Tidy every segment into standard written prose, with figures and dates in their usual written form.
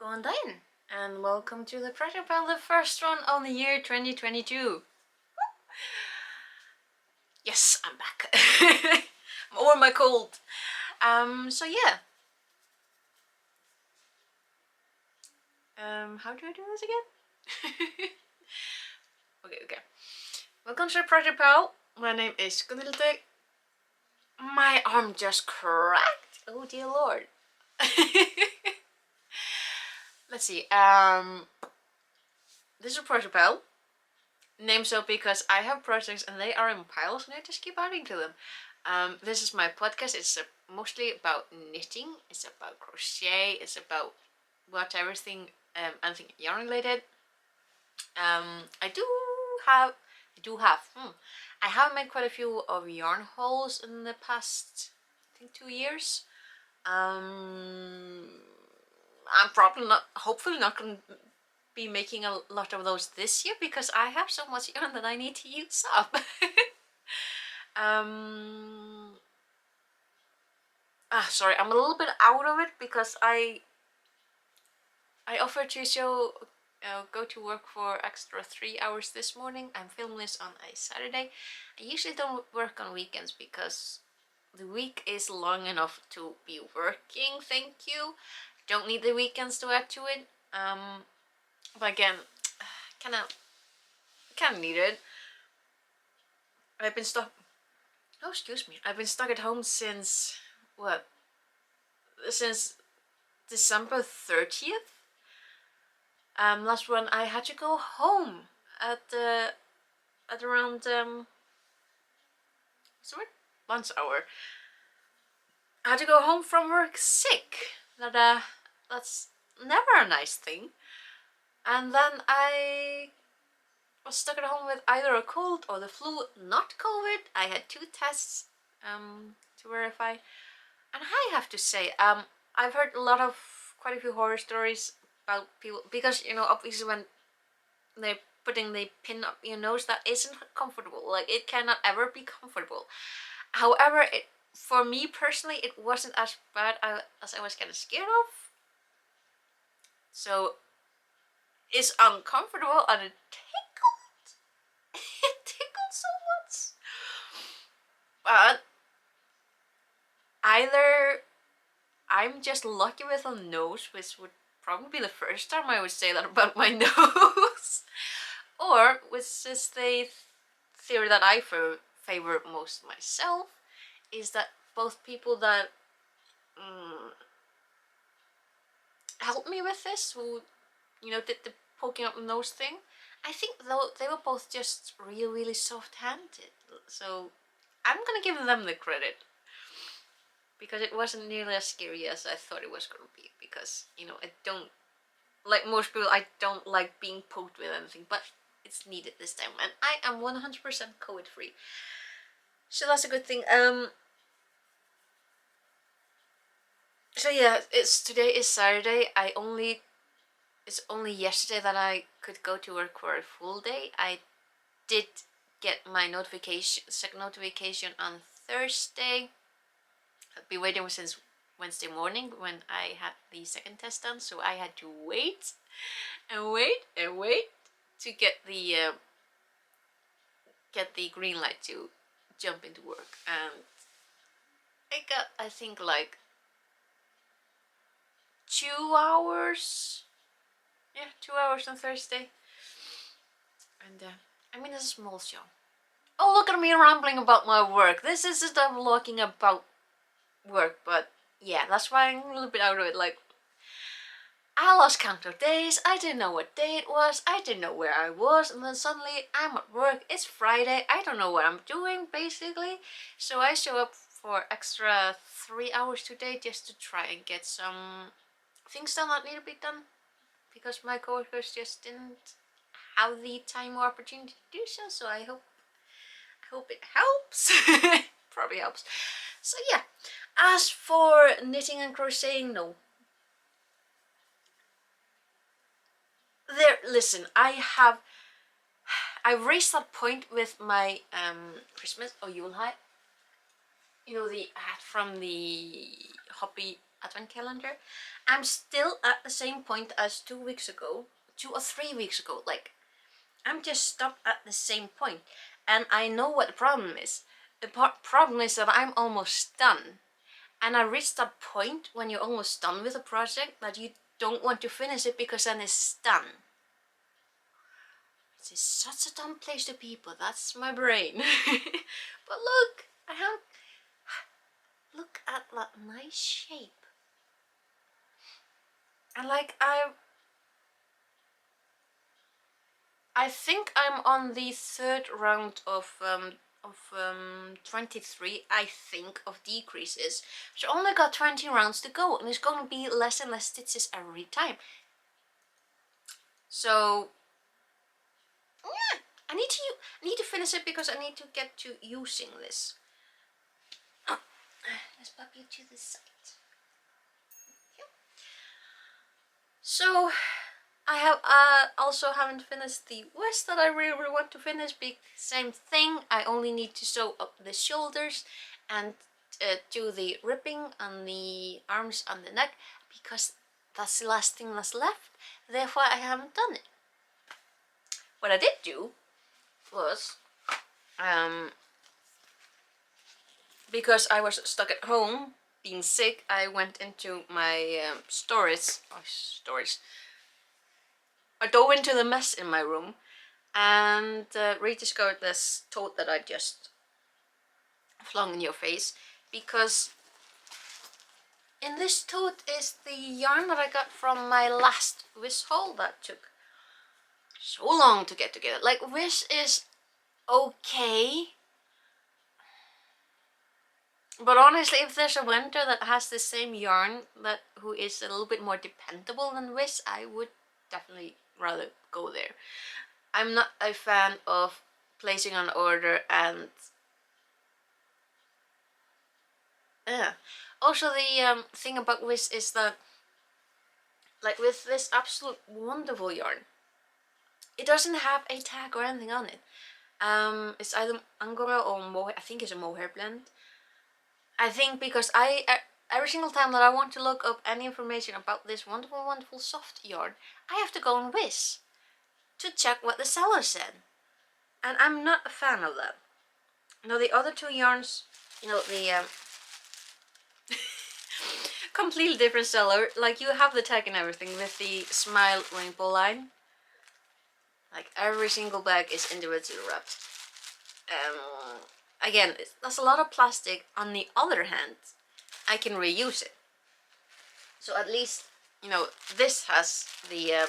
going down, and welcome to the Project Pal, the first one of the year 2022. Yes, I'm back. I'm over my cold. So yeah. How do I do this again? Okay. Welcome to the Project Pal. My name is Gunhild. My arm just cracked. Oh dear lord. Let's see. This is Project Pal. Named so because I have projects and they are in piles and I just keep adding to them. This is my podcast. It's mostly about knitting. It's about crochet. It's about everything, anything yarn related. I have made quite a few of yarn hauls in the past, I think, 2 years. I'm probably not, hopefully not going to be making a lot of those this year because I have so much yarn that I need to use up. Sorry, I'm a little bit out of it because I offered to go to work for extra 3 hours this morning. I'm filming this on a Saturday. I usually don't work on weekends because the week is long enough to be working, thank you. Don't need the weekends to add to it. But again, kind of need it. I've been stuck. Oh, excuse me. I've been stuck at home since what? Since December 30th. Last one I had to go home at around what's lunch hour. I had to go home from work sick. That's never a nice thing. And then I was stuck at home with either a cold or the flu, not COVID. I had 2 tests to verify. And I have to say, I've heard quite a few horror stories about people, because, obviously when they're putting the pin up your nose, that isn't comfortable. Like, it cannot ever be comfortable. However, for me personally, it wasn't as bad as I was kind of scared of. So, it's uncomfortable and it tickled. It tickled so much. But either I'm just lucky with a nose, which would probably be the first time I would say that about my nose, or which is the theory that I favor most myself, is that both people that helped me with this, who did the poking up the nose thing, I think though they were both just really soft-handed. So I'm gonna give them the credit, because it wasn't nearly as scary as I thought it was gonna be. Because I don't, like most people, I don't like being poked with anything, but it's needed this time, and I am 100% COVID free, so that's a good thing. So yeah, today is Saturday. It's only yesterday that I could go to work for a full day. I did get my second notification on Thursday. I've been waiting since Wednesday morning when I had the second test done, so I had to wait and wait to get the green light to jump into work. And I got, I think, like 2 hours. Yeah, 2 hours on Thursday. And I mean, it's a small show. Oh, look at me rambling about my work. This isn't a vlogging about work, but yeah, that's why I'm a little bit out of it. Like, I lost count of days. I didn't know what day it was. I didn't know where I was, and then suddenly I'm at work. It's Friday. I don't know what I'm doing, basically. So I show up for extra 3 hours today just to try and get some things done that need to be done, because my coworkers just didn't have the time or opportunity to do so. So I hope it helps. Probably helps. So yeah, as for knitting and crocheting, no. Listen, I've reached that point with my Christmas or Yule hat. The hat from the advent calendar. I'm still at the same point as 2 weeks ago, 2 or 3 weeks ago. Like, I'm just stopped at the same point. And I know what the problem is. The problem is that I'm almost done. And I reached that point when you're almost done with a project that you don't want to finish it because then it's done. This is such a dumb place to be, but that's my brain. But look, look at that nice shape. And like I think I'm on the third round of 23, I think, of decreases. So I only got 20 rounds to go, and it's gonna be less and less stitches every time. So yeah, I need to finish it because I need to get to using this. Oh, let's pop you to the side. Yep. So I have also haven't finished the vest that I really want to finish. Same thing, I only need to sew up the shoulders and do the ripping on the arms and the neck, because that's the last thing that's left. Therefore I haven't done it. What I did do was, because I was stuck at home being sick, I went into my storage. I dove into the mess in my room and rediscovered this tote that I just flung in your face, because in this tote is the yarn that I got from my last Wish haul that took so long to get together. Like, Wish is okay, but honestly, if there's a vendor that has the same yarn who is a little bit more dependable than Wish, I would definitely rather go there. I'm not a fan of placing an order and also the thing about Wish is that, like, with this absolute wonderful yarn, it doesn't have a tag or anything on it. It's either Angora or mohair. I think it's a mohair blend. I think because every single time that I want to look up any information about this wonderful soft yarn, I have to go on Wish to check what the seller said, and I'm not a fan of that. Now the other two yarns, you know, the completely different seller. Like, you have the tag and everything with the Smile rainbow line. Like, every single bag is individually wrapped. Again, that's a lot of plastic. On the other hand, I can reuse it. So at least, you know, this has the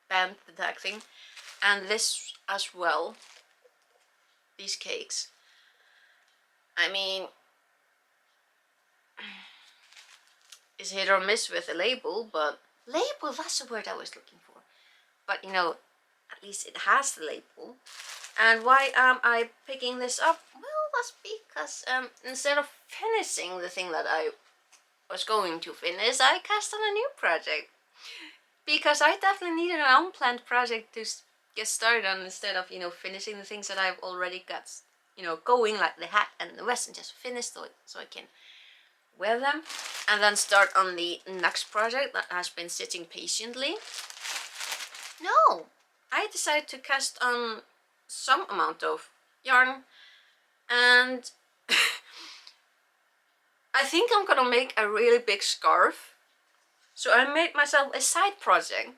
band, the tag thing, and this as well. These cakes. I mean, it's hit or miss with a label, but label, that's the word I was looking for. But, you know, at least it has the label. And why am I picking this up? Well, that's because instead of finishing the thing that I was going to finish, I cast on a new project. Because I definitely needed an unplanned project to get started on, instead of, you know, finishing the things that I've already got, you know, going, like the hat and the vest, and just finish so I can wear them and then start on the next project that has been sitting patiently. No, I decided to cast on some amount of yarn, and I think I'm gonna make a really big scarf. So I made myself a side project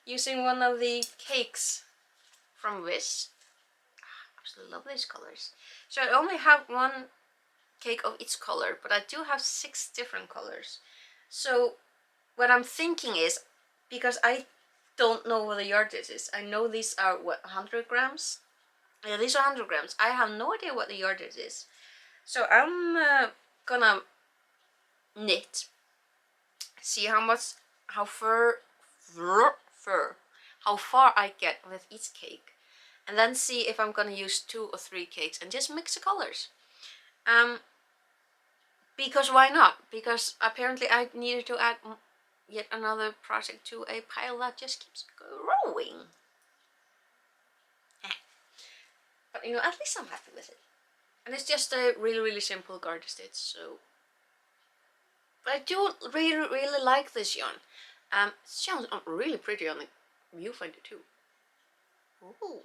using one of the cakes from Wish. I absolutely love these colors. So I only have one cake of each color, but I do have 6 different colors. So what I'm thinking is, because I don't know what the yardage is, I know these are, what, 100 grams? Yeah, these are 100 grams. I have no idea what the yardage is. So I'm gonna knit, see how far I get with each cake, and then see if I'm gonna use 2 or 3 cakes and just mix the colors. Because why not? Because apparently I needed to add yet another project to a pile that just keeps growing. But, you know, at least I'm happy with it. And it's just a really simple garter stitch. So, but I do really like this yarn. It sounds really pretty on the viewfinder too. Ooh.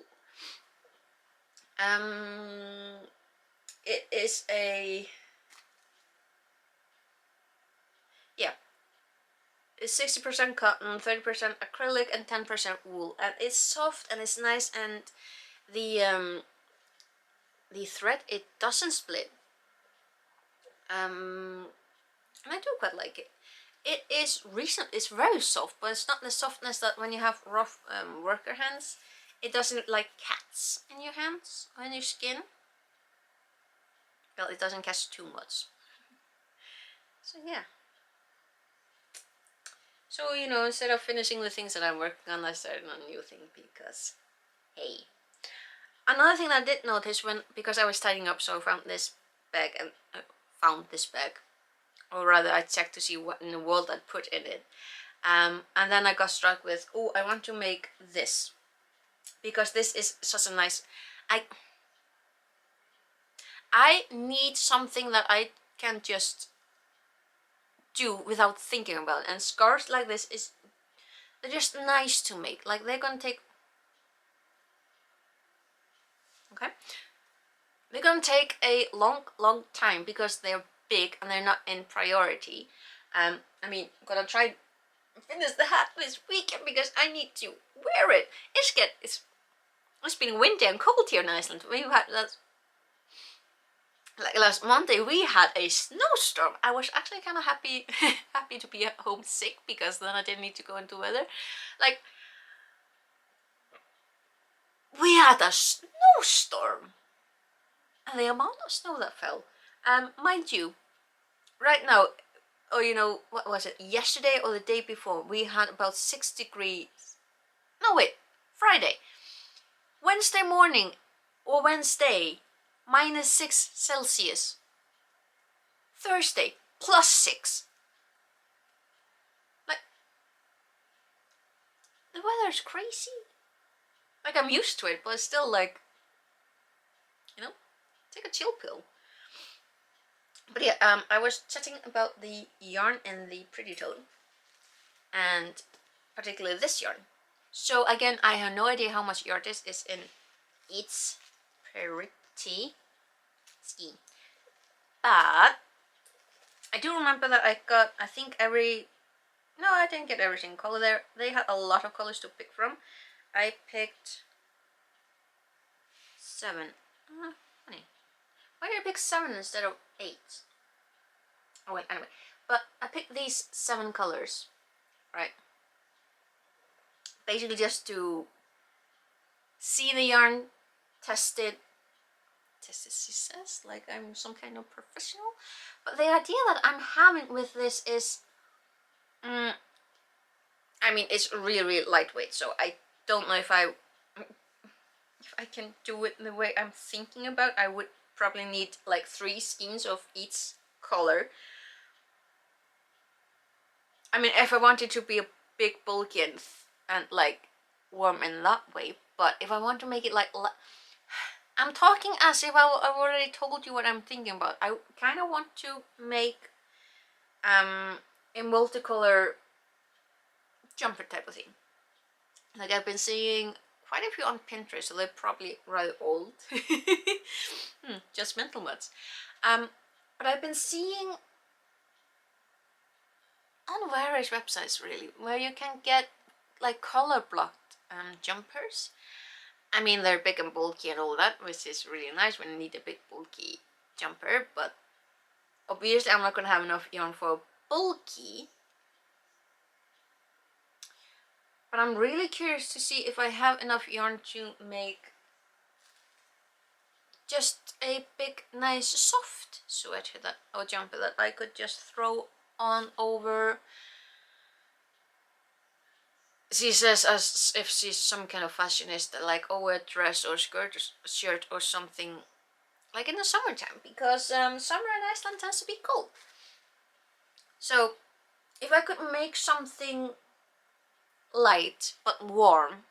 It is a, yeah, it's 60% cotton, 30% acrylic, and 10% wool, and it's soft and it's nice, and the thread, it doesn't split. And I do quite like it. It is recent. It's very soft, but it's not the softness that when you have rough worker hands, it doesn't like cats in your hands or in your skin. Well, it doesn't catch too much. So yeah. So, you know, instead of finishing the things that I'm working on, I started on a new thing because, hey. Another thing I did notice because I was tidying up, so I found this bag and or rather I checked to see what in the world I'd put in it. And then I got struck with, oh, I want to make this. Because this is such a nice, I need something that I can just do without thinking about it. And scarves like this they're just nice to make. Like, they're gonna take, okay, they're gonna take a long time because they're big and they're not in priority. I mean, I'm gonna try finish the hat this weekend because I need to wear it. It's been windy and cold here in Iceland. We had that, like last Monday we had a snowstorm. I was actually kind of happy to be at home sick because then I didn't need to go into weather. Like, we had a snowstorm, and the amount of snow that fell. Mind you, right now, or you know, what was it? Yesterday or the day before, we had about 6 degrees. No wait, Friday. Wednesday morning or Wednesday, -6 Celsius. Thursday, +6. Like, the weather's crazy. Like, I'm used to it, but it's still like, you know, take a chill pill. But yeah, I was chatting about the yarn in the Pretty Toad, and particularly this yarn. So again, I have no idea how much yarn this is in It's Pretty Ski. But I do remember that I got, I think no, I didn't get every single color there. They had a lot of colors to pick from. I picked 7. Funny. Why did I pick 7 instead of 8? Oh wait, anyway. But I picked these 7 colors, right? Basically just to see the yarn, test it, she says, like I'm some kind of professional. But the idea that I'm having with this is, I mean, it's really lightweight, so I don't know if I can do it the way I'm thinking about. I would probably need like 3 skeins of each color. I mean, if I wanted to be a big, bulky, and like warm in that way, but if I want to make it like, I'm talking as if I've already told you what I'm thinking about. I kind of want to make a multicolor jumper type of thing. Like, I've been seeing quite a few on Pinterest, so they're probably rather old. Just mental much. But I've been seeing on various websites really, where you can get like color blocked jumpers. I mean, they're big and bulky and all that, which is really nice when you need a big bulky jumper, but obviously I'm not gonna have enough yarn for bulky. But I'm really curious to see if I have enough yarn to make just a big, nice, soft sweater or jumper that I could just throw on over. She says as if she's some kind of fashionista, like over a dress or skirt or shirt or something, like in the summertime, because summer in Iceland tends to be cold. So if I could make something light but warm,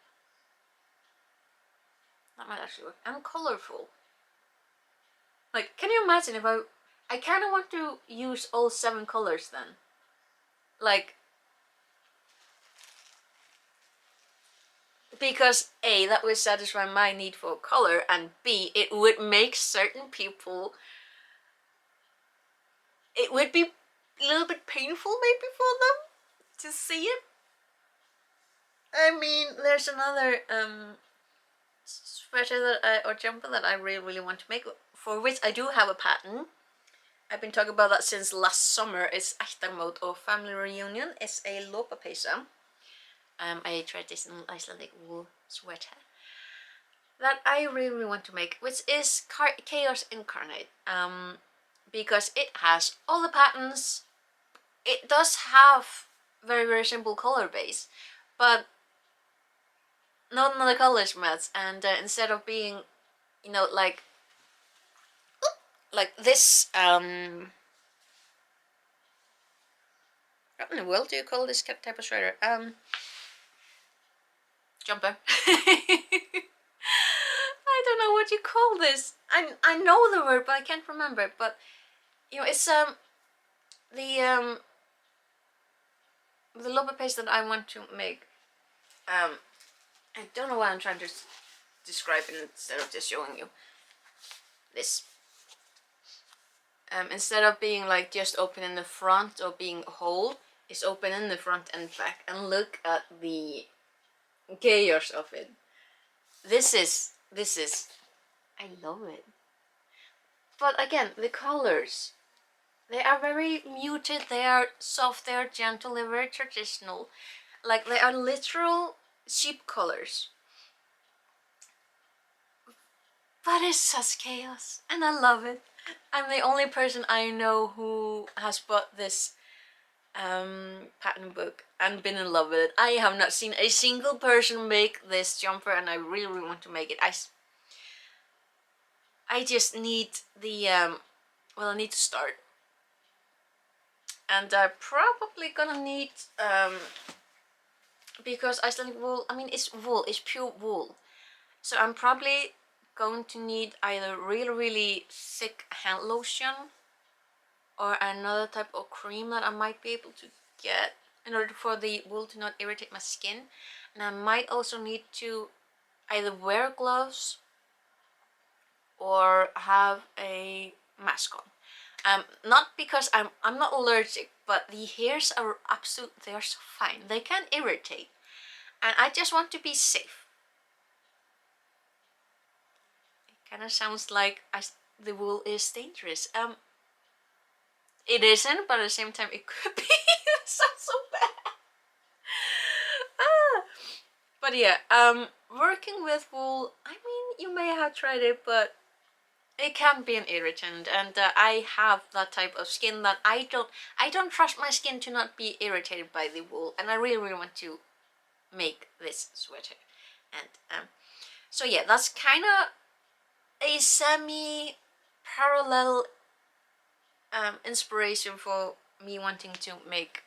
that might actually work, and colorful. Like, can you imagine if I kind of want to use all 7 colors then. Like, because A, that would satisfy my need for color, and B, it would make certain people, it would be a little bit painful maybe for them to see it. I mean, there's another sweater that or jumper that I really want to make, for which I do have a pattern. I've been talking about that since last summer. It's Ættarmót, or family reunion. It's a lopapeysa, a traditional Icelandic wool sweater that I really want to make, which is chaos incarnate. Because it has all the patterns. It does have very simple color base, but none of the colors match. And instead of being, you know, like this, what in the world do you call this type of sweater? Jumper. I don't know what you call this. I know the word, but I can't remember it. But you know, it's the lopapeysa that I want to make. I don't know why I'm trying to describe it instead of just showing you this. Instead of being like just open in the front or being a hole, it's open in the front and back. And look at the chaos of it. This is, I love it. But again, the colors, they are very muted, they are soft, they are gentle, they're very traditional. Like, they are literal sheep colors. But it's such chaos, and I love it. I'm the only person I know who has bought this pattern book and been in love with it. I have not seen a single person make this jumper, and I really want to make it. I just need the well, I need to start, and I'm probably gonna need because Icelandic wool, I mean, it's wool, it's pure wool, so I'm probably going to need either really thick hand lotion or another type of cream that I might be able to get in order for the wool to not irritate my skin. And I might also need to either wear gloves or have a mask on. Not because I'm not allergic, but the hairs are they're so fine. They can irritate, and I just want to be safe. It kind of sounds like the wool is dangerous. It isn't, but at the same time, it could be. It sounds so bad. But yeah, working with wool, I mean, you may have tried it, but it can be an irritant, and I have that type of skin that I don't trust my skin to not be irritated by the wool, and I really want to make this sweater. And so yeah, that's kind of a semi-parallel inspiration for me wanting to make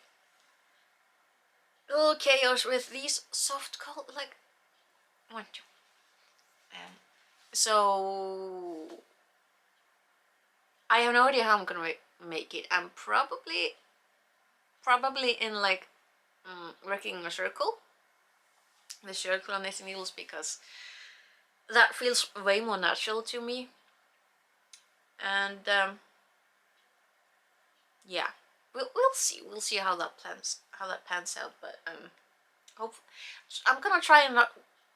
little chaos with these soft color, like, one, two. So I have no idea how I'm gonna make it. I'm probably in like working in a circle, the circle on knitting needles, because that feels way more natural to me. And yeah, we'll see how that pans out. But I'm gonna try and not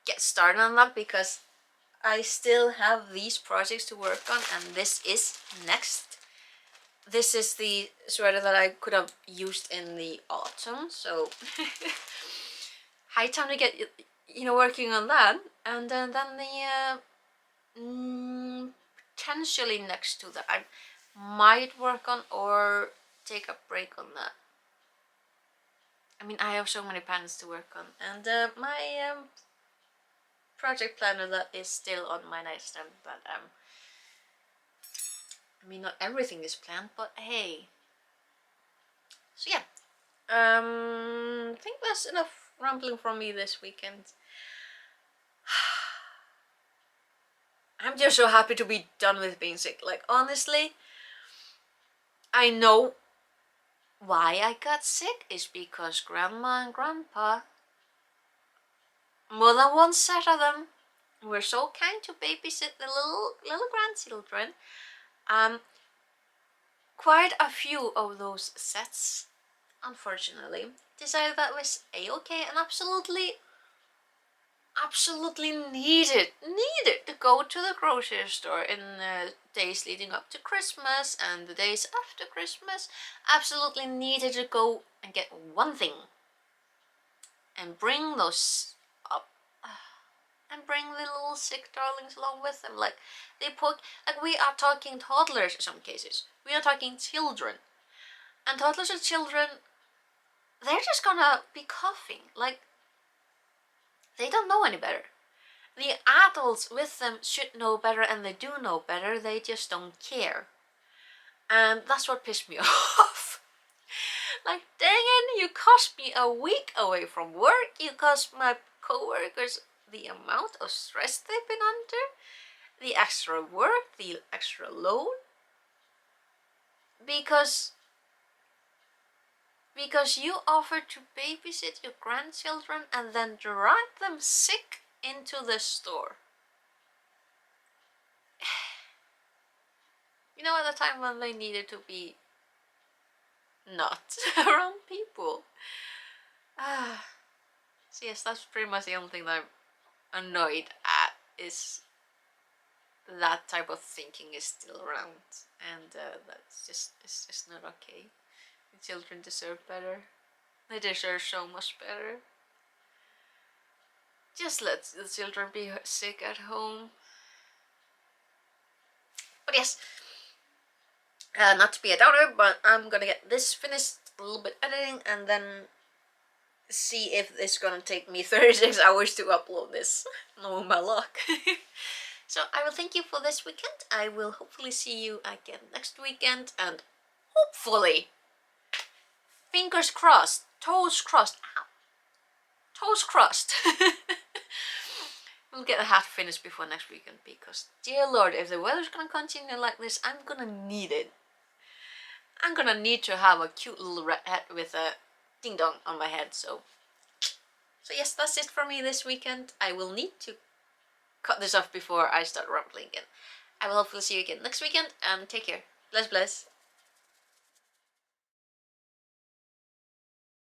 get started on that, because I still have these projects to work on, and this is next. This is the sweater that I could have used in the autumn, so high time to get working on that. And then the potentially next to that, I might work on or take a break on that. I mean, I have so many patterns to work on, and my project planner that is still on my nightstand, but I mean, not everything is planned, but hey. So yeah, I think that's enough rambling from me this weekend. I'm just so happy to be done with being sick. Like, honestly, I know why I got sick is because Grandma and Grandpa, more than one set of them, were so kind to babysit the little grandchildren. Quite a few of those sets, unfortunately, decided that was a-okay and absolutely needed to go to the grocery store in the days leading up to Christmas and the days after Christmas. Absolutely needed to go and get one thing and bring those up and bring the little sick darlings along with them. Like, we are talking toddlers in some cases. We are talking children. And toddlers and children, they're just gonna be coughing. Like, they don't know any better. The adults with them should know better, and they do know better, they just don't care. And that's what pissed me off. Like, dang it, you cost me a week away from work, you cost my co-workers the amount of stress they've been under, the extra work, the extra load, because you offered to babysit your grandchildren and then drag them sick into the store. You know, at the time when they needed to be not around people. So yes, that's pretty much the only thing that I'm annoyed at, is that type of thinking is still around, and it's just not okay. The children deserve better. They deserve so much better. Just let the children be sick at home. But yes, not to be a downer, but I'm gonna get this finished, a little bit editing, and then see if it's gonna take me 36 hours to upload this, knowing my luck. So I will thank you for this weekend. I will hopefully see you again next weekend, and hopefully, fingers crossed, toes crossed, ow, toes crossed, we'll get the hat finished before next weekend, because dear lord, if the weather's gonna continue like this, I'm gonna need it. I'm gonna need to have a cute little red hat with a ding dong on my head. So yes, that's it for me this weekend. I will need to cut this off before I start rambling again. I will hopefully see you again next weekend, and take care. Bless.